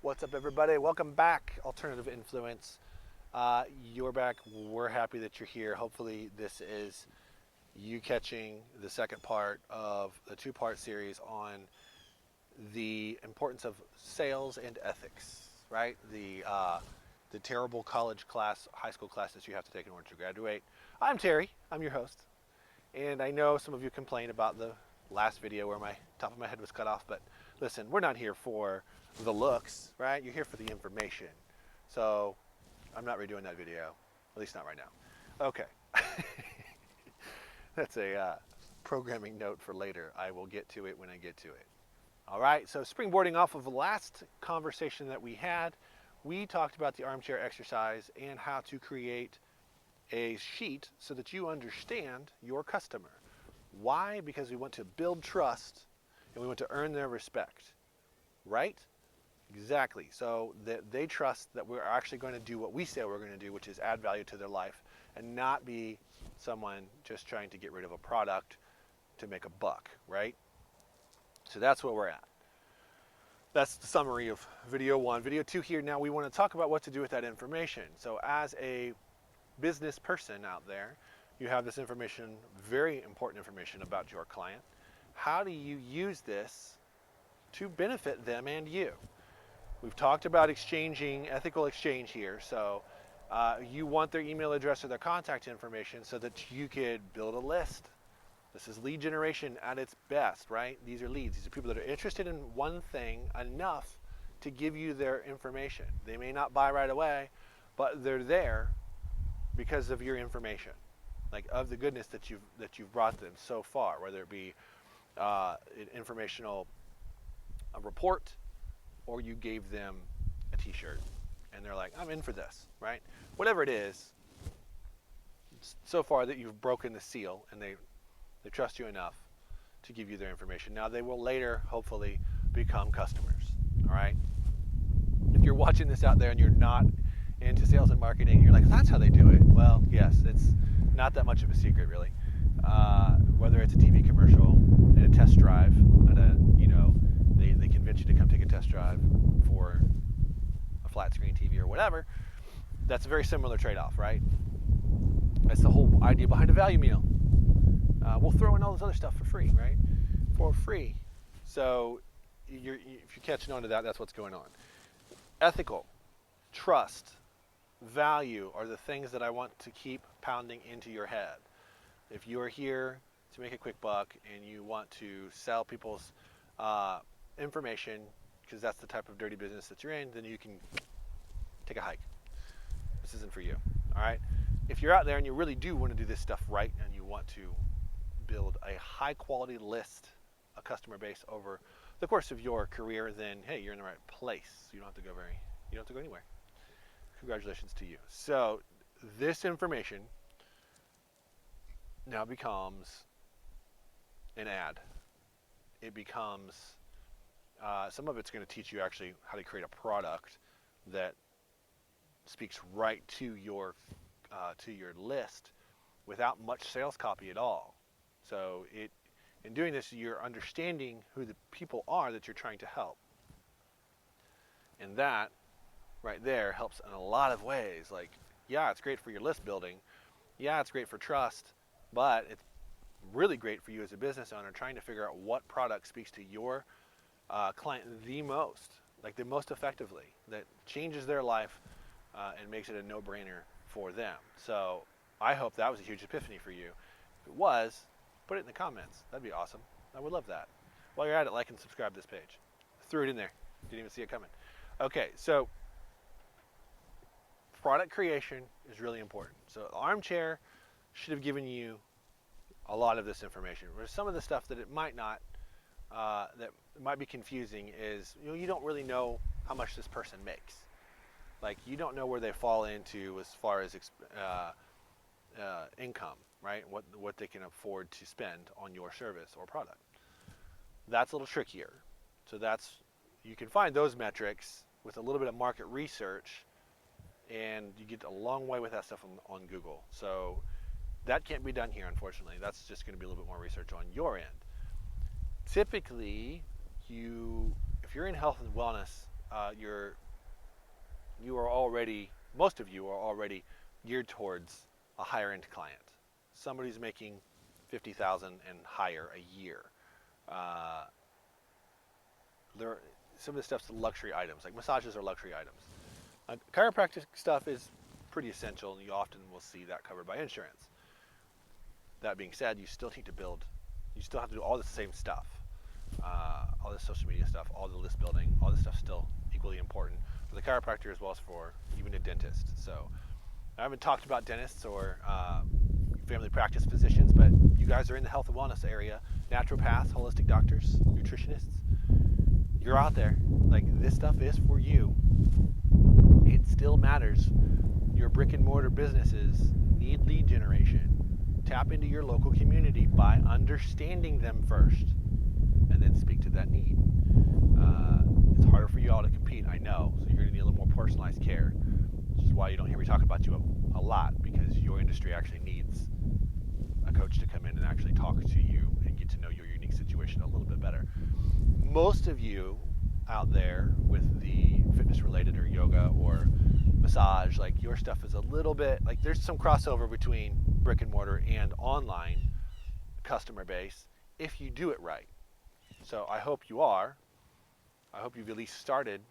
What's up, everybody? Welcome back, Alternative Influence. You're back. We're happy that you're here. Hopefully, this is you catching the second part of the two-part series on the importance of sales and ethics, right? The terrible college class, high school class that you have to take in order to graduate. I'm Terry. I'm your host. And I know some of you complained about the last video where my top of my head was cut off, but listen, we're not here for the looks, right? You're here for the information. So I'm not redoing that video, at least not right now. Okay. That's a programming note for later. I will get to it when I get to it. All right, so springboarding off of the last conversation that we had, we talked about the armchair exercise and how to create a sheet so that you understand your customer. Why? Because we want to build trust and we want to earn their respect, right? Exactly. So that they trust that we're actually going to do what we say we're going to do, which is add value to their life and not be someone just trying to get rid of a product to make a buck, right? So that's where we're at. That's the summary of video one. Video two here, now we want to talk about what to do with that information. So as a business person out there, you have this information, very important information about your client. How do you use this to benefit them and you? We've talked about exchanging, ethical exchange here. So you want their email address or their contact information so that you could build a list. This is lead generation at its best, right? These are leads. These are people that are interested in one thing enough to give you their information. They may not buy right away, but they're there because of your information, like of the goodness that you've brought them so far, whether it be an informational report or you gave them a t-shirt and they're like, I'm in for this, right? Whatever it is, so far that you've broken the seal and they trust you enough to give you their information. Now they will later hopefully become customers, all right? If you're watching this out there and you're not into sales and marketing, you're like, that's how they do it. Well, yes, it's not that much of a secret, really. Whether it's a TV commercial and a test drive, they convince you to come take a test drive for a flat screen TV or whatever. That's a very similar trade-off, right? That's the whole idea behind a value meal. We'll throw in all this other stuff for free, right? For free. So if you're catching on to that, that's what's going on. Ethical, trust, value are the things that I want to keep pounding into your head. If you are here to make a quick buck and you want to sell people's information, because that's the type of dirty business that you're in, then you can take a hike. This isn't for you, all right? If you're out there and you really do want to do this stuff right and you want to build a high quality list, a customer base over the course of your career, then hey, you're in the right place. You don't have to go anywhere. Congratulations to you. So this information now becomes an ad. It becomes, some of it's going to teach you actually how to create a product that speaks right to your list without much sales copy at all. So in doing this, you're understanding who the people are that you're trying to help. And that right there helps in a lot of ways. Like, yeah, it's great for your list building. Yeah, it's great for trust, but it's really great for you as a business owner trying to figure out what product speaks to your client the most, like the most effectively, that changes their life and makes it a no-brainer for them. So I hope that was a huge epiphany for you. If it was, put it in the comments. That'd be awesome. I would love that. While you're at it, like and subscribe to this page. Threw it in there. Didn't even see it coming. Okay, so product creation is really important. So the armchair should have given you a lot of this information. Whereas some of the stuff that it might not, that might be confusing is, you don't really know how much this person makes. Like, you don't know where they fall into as far as income, right? What they can afford to spend on your service or product. That's a little trickier. So you can find those metrics with a little bit of market research, and you get a long way with that stuff on Google. So that can't be done here, unfortunately. That's just going to be a little bit more research on your end. Typically, if you're in health and wellness, most of you are already geared towards a higher end client, somebody who's making 50,000 and higher a year. Some of the stuff's luxury items, like massages are luxury items. Chiropractic stuff is pretty essential, and you often will see that covered by insurance. That being said, you still have to do all the same stuff, all the social media stuff, all the list building, all this stuff still equally important for the chiropractor as well as for even a dentist. So I haven't talked about dentists or family practice physicians, but you guys are in the health and wellness area, naturopaths, holistic doctors, nutritionists. You're out there. Like, this stuff is for you. It still matters. Your brick and mortar businesses need lead generation. Tap into your local community by understanding them first and then speak to that need. It's harder for you all to compete, I know, so you're going to need a little more personalized care, which is why you don't hear me talk about you a lot, because your industry actually needs a coach to come in and actually talk to you and get to know your unique situation a little bit better. Most of you out there with the fitness related or yoga or massage, like, your stuff is a little bit, like, there's some crossover between brick and mortar and online customer base if you do it right. So I hope you've at least started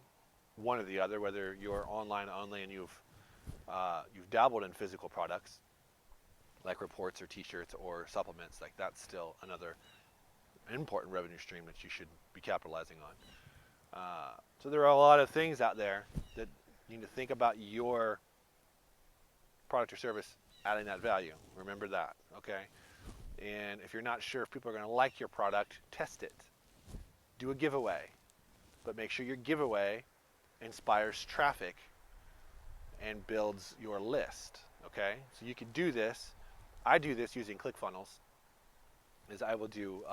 one or the other, whether you're online only and you've dabbled in physical products like reports or t-shirts or supplements. Like, that's still another important revenue stream that you should be capitalizing on. So there are a lot of things out there that you need to think about your product or service adding that value. Remember that, okay? And if you're not sure if people are going to like your product, test it. Do a giveaway, but make sure your giveaway inspires traffic and builds your list, okay? So you can do this. I do this using ClickFunnels. Is I will do,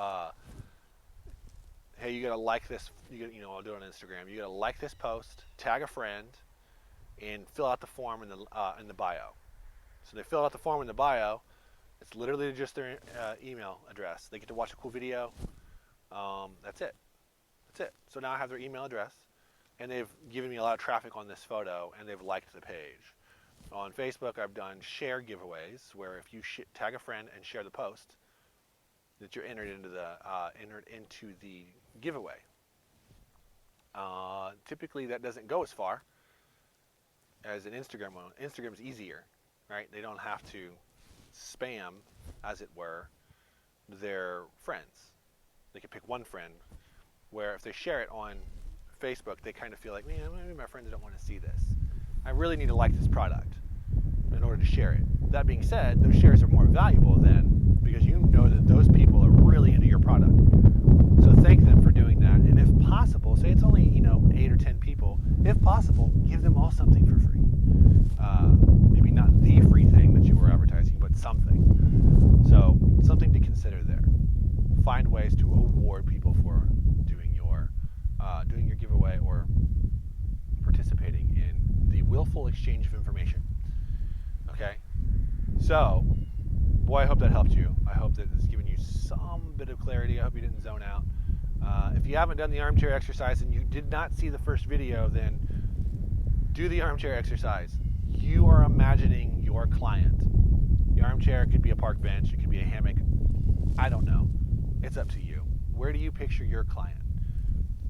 hey, you gotta like this. I'll do it on Instagram. You gotta like this post, tag a friend, and fill out the form in the bio. So they fill out the form in the bio. It's literally just their email address. They get to watch a cool video. That's it. So now I have their email address, and they've given me a lot of traffic on this photo, and they've liked the page. On Facebook, I've done share giveaways, where if you tag a friend and share the post, that you're entered into the giveaway. Typically, that doesn't go as far as an Instagram one. Instagram's easier, right? They don't have to spam, as it were, their friends. They can pick one friend, where if they share it on Facebook, they kind of feel like, man, maybe my friends don't want to see this. I really need to like this product in order to share it. That being said, those shares are more valuable then, because you know that those people are really into your product. So thank them for doing that. And if possible, say it's only 8 or 10 people, if possible, give them all something for free. Maybe not the free thing that you were advertising, but something. So something to consider there. Find ways to award people for doing your giveaway or participating in the willful exchange of information. Okay? So, boy, I hope that helped you. I hope that it's given you some bit of clarity. I hope you didn't zone out. If you haven't done the armchair exercise and you did not see the first video, then do the armchair exercise. You are imagining your client. The armchair could be a park bench. It could be a hammock. I don't know. It's up to you. Where do you picture your client?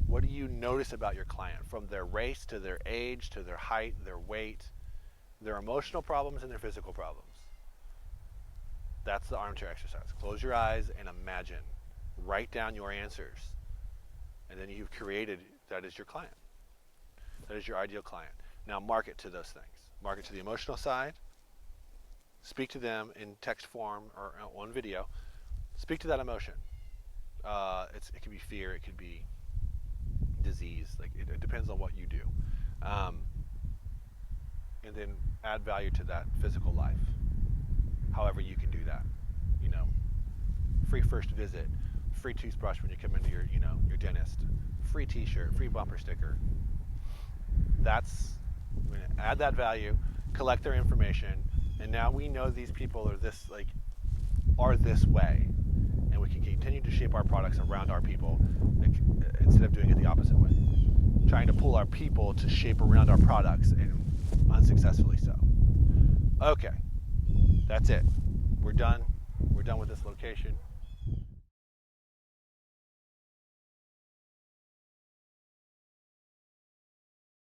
What do you notice about your client, from their race to their age to their height, their weight, their emotional problems and their physical problems? That's the armchair exercise. Close your eyes and imagine. Write down your answers. And then you've created, that is your client. That is your ideal client. Now market to those things. Market to the emotional side. Speak to them in text form or on video. Speak to that emotion. It could be fear. It could be disease. Like, it depends on what you do. And then add value to that physical life. However you can do that. Free first visit, free toothbrush when you come into your dentist, free t-shirt, free bumper sticker. Add that value, collect their information, and now we know these people are this way, and we can continue to shape our products around our people instead of doing it the opposite way. trying to pull our people to shape around our products, and unsuccessfully so. Okay, that's it. We're done. We're done with this location.